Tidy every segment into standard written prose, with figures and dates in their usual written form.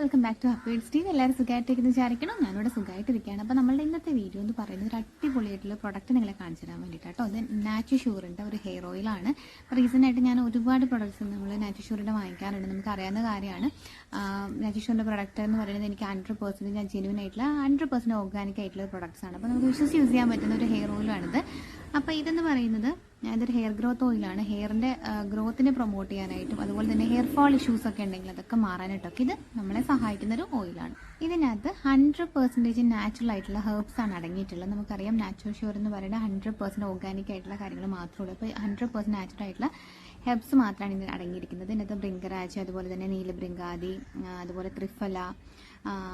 Welcome back to happy Steve. എല്ലാവരും സുഖമായിട്ടിരിക്കുന്നു വിചാരിക്കണം. ഞാനിവിടെ സുഖമായിട്ടിരിക്കുകയാണ്. അപ്പോൾ നമ്മളുടെ ഇന്നത്തെ വീഡിയോ എന്ന് പറയുന്നത് ഒരു അടിപൊളിയായിട്ടുള്ള പ്രൊഡക്റ്റ് നിങ്ങളെ കാണിച്ചു തരാൻ വേണ്ടിയിട്ടാണ് കേട്ടോ. ഇത് നാച്ചുഷൂറിൻ്റെ ഒരു ഹെയർ ഓയിലാണ്. റീസെൻ്റായിട്ട് ഞാൻ ഒരുപാട് പ്രൊഡക്ട്സ് നമ്മൾ നാച്ചുഷൂറിൻ്റെ വാങ്ങിക്കാറുണ്ട്. നമുക്ക് അറിയാവുന്ന കാര്യമാണ്. നാച്ചുഷൂറിൻ്റെ പ്രൊഡക്റ്റ് എന്ന് പറയുന്നത് എനിക്ക് 100% ഞാൻ ജെന്യൂൻ ആയിട്ടുള്ള 100% ഓർഗാനിക് ആയിട്ടുള്ള പ്രൊഡക്ട്സ് ആണ്. അപ്പോൾ നമുക്ക് വിശ്വസിച്ച് യൂസ് ചെയ്യാൻ പറ്റുന്ന ഒരു ഹെയർ ഓയിലാണിത്. അപ്പോൾ ഇതെന്ന് പറയുന്നത് ഇതൊരു ഹെയർ ഗ്രോത്ത് ഓയിലാണ്. ഹെയറിൻ്റെ ഗ്രോത്തിനെ പ്രൊമോട്ട് ചെയ്യാനായിട്ടും അതുപോലെ തന്നെ ഹെയർ ഫാൾ ഇഷ്യൂസ് ഒക്കെ ഉണ്ടെങ്കിൽ അതൊക്കെ മാറാനായിട്ടൊക്കെ ഇത് നമ്മളെ സഹായിക്കുന്ന ഒരു ഓയിലാണ്. ഇതിനകത്ത് 100% നാച്ചുറൽ ആയിട്ടുള്ള ഹെർബ്സ് ആണ് അടങ്ങിയിട്ടുള്ളത്. നമുക്കറിയാം നാച്ചുഷൂർ എന്ന് പറയുന്നത് 100% ഓർഗാനിക് ആയിട്ടുള്ള കാര്യങ്ങൾ മാത്രമേ ഉള്ളൂ. അപ്പോൾ 100% നാച്ചുറൽ ആയിട്ടുള്ള ഹെർബ്സ് മാത്രമാണ് ഇതിൽ അടങ്ങിയിരിക്കുന്നത്. ഇതിനകത്ത് ഭൃംഗരാജ്, അതുപോലെ തന്നെ നീലഭൃംഗാദി, അതുപോലെ ത്രിഫല,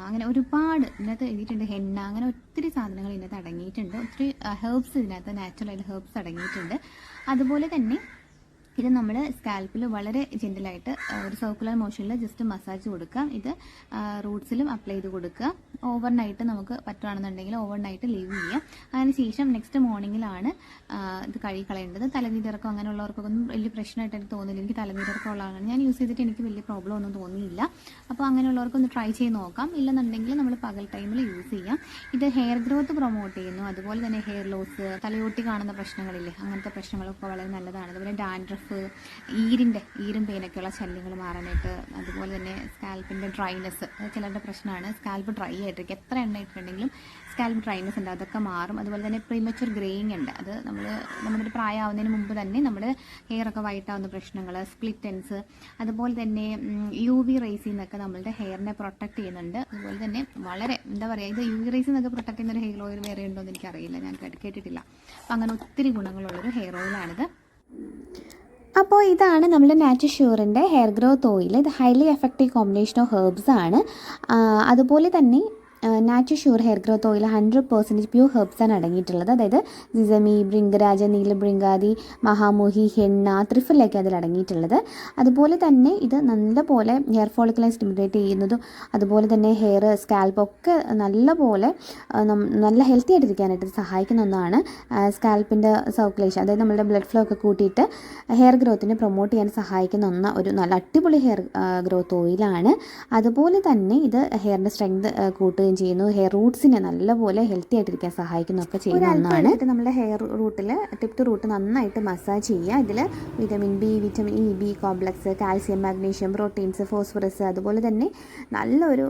അങ്ങനെ ഒരുപാട് ഇതിനകത്ത് എഴുതിയിട്ടുണ്ട്. ഹെന്ന, അങ്ങനെ ഒത്തിരി സാധനങ്ങൾ ഇതിനകത്ത് അടങ്ങിയിട്ടുണ്ട്. ഒത്തിരി ഹെർബ്സ് ഇതിനകത്ത് നാച്ചുറൽ ഹെർബ്സ് അടങ്ങിയിട്ടുണ്ട്. അതുപോലെ തന്നെ ഇത് നമ്മൾ സ്കാൽപ്പിൽ വളരെ ജെന്റിലായിട്ട് ഒരു സർക്കുലർ മോഷനിൽ ജസ്റ്റ് മസാജ് കൊടുക്കുക. ഇത് റൂട്ട്സിലും അപ്ലൈ ചെയ്ത് കൊടുക്കുക. ഓവർനൈറ്റ് നമുക്ക് പറ്റുകയാണെന്നുണ്ടെങ്കിൽ ഓവർനൈറ്റ് ലീവ് ചെയ്യുക. അതിനുശേഷം നെക്സ്റ്റ് മോർണിംഗിലാണ് ഇത് കഴുകി കളയേണ്ടത്. തലനീരിറക്കം അങ്ങനെയുള്ളവർക്കൊന്നും വലിയ പ്രശ്നമായിട്ട് എനിക്ക് തോന്നില്ല. എനിക്ക് തലനീരിറക്കം ഉള്ളതാണ്. ഞാൻ യൂസ് ചെയ്തിട്ട് എനിക്ക് വലിയ പ്രോബ്ലം ഒന്നും തോന്നിയില്ല. അപ്പോൾ അങ്ങനെയുള്ളവർക്കൊന്ന് ട്രൈ ചെയ്ത് നോക്കാം. ഇല്ലെന്നുണ്ടെങ്കിൽ നമ്മൾ പകൽ ടൈമിൽ യൂസ് ചെയ്യാം. ഇത് ഹെയർ ഗ്രോത്ത് പ്രൊമോട്ട് ചെയ്യുന്നു. അതുപോലെ തന്നെ ഹെയർ ലോസ്, തലയോട്ടി കാണുന്ന പ്രശ്നങ്ങളില്ലേ, അങ്ങനത്തെ പ്രശ്നങ്ങളൊക്കെ വളരെ നല്ലതാണ്. അതുപോലെ ഡാൻഡ്രഫ്, ഈരും പെയിനൊക്കെയുള്ള ശല്യങ്ങൾ മാറാനായിട്ട്, അതുപോലെ തന്നെ സ്കാൽപ്പിൻ്റെ ഡ്രൈനെസ്, ചിലരുടെ പ്രശ്നമാണ് സ്കാൽപ്പ് ഡ്രൈ ആയിട്ടിരിക്കും. എത്ര എണ്ണ ഇട്ടിട്ടുണ്ടെങ്കിലും സ്കാൽപ്പ് ഡ്രൈനെസ് ഉണ്ട്, അതൊക്കെ മാറും. അതുപോലെ തന്നെ പ്രീമച്വർ ഗ്രേയിങ് ഉണ്ട്. അത് നമ്മുടെ ഒരു പ്രായമാവുന്നതിന് മുമ്പ് തന്നെ നമ്മുടെ ഹെയറൊക്കെ വൈറ്റ് ആവുന്ന പ്രശ്നങ്ങൾ, സ്പ്ലിറ്റ് എൻഡ്സ്, അതുപോലെ തന്നെ UV റേസിൽ നിന്നൊക്കെ നമ്മളുടെ ഹെയറിനെ പ്രൊട്ടക്ട് ചെയ്യുന്നുണ്ട്. അതുപോലെ തന്നെ വളരെ എന്താ പറയുക, ഇത് UV റേസിൽ നിന്നൊക്കെ പ്രൊട്ടക്ട് ചെയ്യുന്ന ഒരു ഹെയർ ഓയിൽ വേറെ ഉണ്ടോ എന്ന് എനിക്കറിയില്ല, ഞാൻ കേട്ടിട്ടില്ല. അപ്പം അങ്ങനെ ഒത്തിരി ഗുണങ്ങളുള്ളൊരു ഹെയർ ഓയിലാണിത്. അപ്പോൾ ഇതാണ് നമ്മുടെ നാച്ചുഷൂറിൻ്റെ ഹെയർ ഗ്രോത്ത് ഓയിൽ. ഇത് highly effective combination of herbs ആണ്. അതുപോലെ തന്നെ നാച്ചുഷൂർ hair growth oil 100% pure herbs ആണ് അടങ്ങിയിട്ടുള്ളത്. അതായത് സിസമി, ഭൃംഗരാജ, നീലഭൃംഗാദി, മഹാമോഹി, ഹെന്ന, ത്രിഫലൊക്കെ അതിൽ അടങ്ങിയിട്ടുള്ളത്. അതുപോലെ തന്നെ ഇത് നല്ലപോലെ ഹെയർ ഫോളിക്കിളെ സ്റ്റിമുലേറ്റ് ചെയ്യുന്നതും അതുപോലെ തന്നെ ഹെയർ സ്കാൽപ്പൊക്കെ നല്ലപോലെ നല്ല ഹെൽത്തി ആയിട്ടിരിക്കാനായിട്ട് സഹായിക്കുന്ന ഒന്നാണ്. സ്കാൽപ്പിൻ്റെ സർക്കുലേഷൻ, അതായത് നമ്മുടെ ബ്ലഡ് ഫ്ലോ ഒക്കെ കൂട്ടിയിട്ട് ഹെയർ ഗ്രോത്തിനെ പ്രൊമോട്ട് ചെയ്യാൻ സഹായിക്കുന്ന ഒരു നല്ല അടിപൊളി ഹെയർ ഗ്രോത്ത് ഓയിലാണ്. അതുപോലെ തന്നെ ഇത് ഹെയറിൻ്റെ സ്ട്രെങ്ത് കൂട്ടുകയും ചെയ്യുന്നു. ഹെയർ റൂട്ട്സിനെ നല്ലപോലെ ഹെൽത്തി ആയിട്ടിരിക്കാൻ സഹായിക്കുന്നൊക്കെ ചെയ്യുന്ന ഒന്നാണ്. നമ്മുടെ ഹെയർ റൂട്ടിൽ ടിപ്പ് ടു റൂട്ട് നന്നായിട്ട് മസാജ് ചെയ്യുക. ഇതിൽ vitamin B, vitamin E, B complex, calcium, magnesium, proteins, phosphorus, അതുപോലെ തന്നെ നല്ലൊരു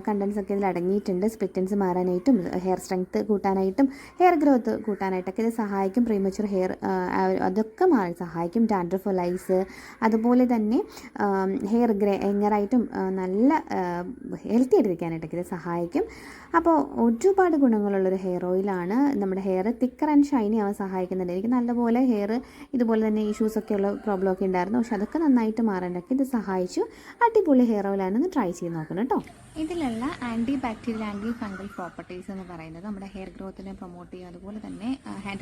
കണ്ടൻസ് ഒക്കെ ഇതിൽ അടങ്ങിയിട്ടുണ്ട്. സ്പ്ലിറ്റൻസ് മാറാനായിട്ടും ഹെയർ സ്ട്രെങ്ത് കൂട്ടാനായിട്ടും ഹെയർ ഗ്രോത്ത് കൂട്ടാനായിട്ടൊക്കെ ഇത് സഹായിക്കും. പ്രീമച്വർ ഹെയർ അതൊക്കെ മാറി സഹായിക്കും. ഡാൻഡ്രഫ് ലൈസ്, അതുപോലെ തന്നെ ഹെയർ ഗ്രേയിങ്ങറായിട്ടും നല്ല ഹെൽത്തി ആയിട്ടിരിക്കാനായിട്ടൊക്കെ ഇത് സഹായിക്കും. അപ്പോൾ ഒരുപാട് ഗുണങ്ങളുള്ളൊരു ഹെയർ ഓയിലാണ്. നമ്മുടെ ഹെയർ തിക്കർ ആൻഡ് ഷൈനി ആവാൻ സഹായിക്കുന്നുണ്ട്. എനിക്ക് നല്ലപോലെ ഹെയർ ഇതുപോലെ തന്നെ ഇഷ്യൂസൊക്കെ ഉള്ള പ്രോബ്ലമൊക്കെ ഉണ്ടായിരുന്നു. പക്ഷെ അതൊക്കെ നന്നായിട്ട് മാറാനൊക്കെ ഇത് സഹായിച്ചു. അടിപൊളി ഹെയർ ഓയിലാണെന്ന് ട്രൈ ചെയ്ത് നോക്കണം കേട്ടോ. ഇതിലുള്ള anti bacterial, anti fungal properties എന്ന് പറയുന്നത് നമ്മുടെ ഹെയർ ഗ്രോത്തിനെ പ്രൊമോട്ട് ചെയ്യും. അതുപോലെ തന്നെ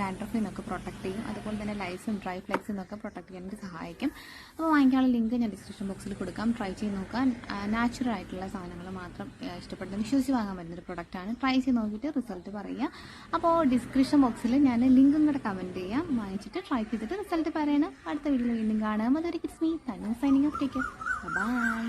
ഡാൻഡ്രഫിൽ നിന്നൊക്കെ പ്രൊട്ടക്ട് ചെയ്യും. അതുപോലെ തന്നെ ലൈസും ഡ്രൈ ഫ്ലെക്സിൽ നിന്നൊക്കെ പ്രൊട്ടക്ട് ചെയ്യാനായിട്ട് സഹായിക്കും. അപ്പോൾ വാങ്ങിക്കാനുള്ള ലിങ്ക് ഞാൻ ഡിസ്ക്രിപ്ഷൻ ബോക്സിൽ കൊടുക്കാം. ട്രൈ ചെയ്ത് നോക്കാൻ. നാച്ചുറൽ ആയിട്ടുള്ള സാധനങ്ങൾ മാത്രം ഇഷ്ടപ്പെടുന്ന വിശ്വസിച്ച് വാങ്ങാൻ പറ്റുന്നൊരു പ്രൊഡക്റ്റാണ്. ട്രൈ ചെയ്ത് നോക്കിയിട്ട് റിസൾട്ട് പറയുക. അപ്പോൾ ഡിസ്ക്രിപ്ഷൻ ബോക്സിൽ ഞാൻ ലിങ്കും കൂടെ കമൻറ്റ് ചെയ്യാം. വാങ്ങിച്ചിട്ട് ട്രൈ ചെയ്തിട്ട് റിസൾട്ട് പറയണം. അടുത്ത വീഡിയോയിൽ വീണ്ടും കാണാം. അതൊരു kids me signing off. Take care. By.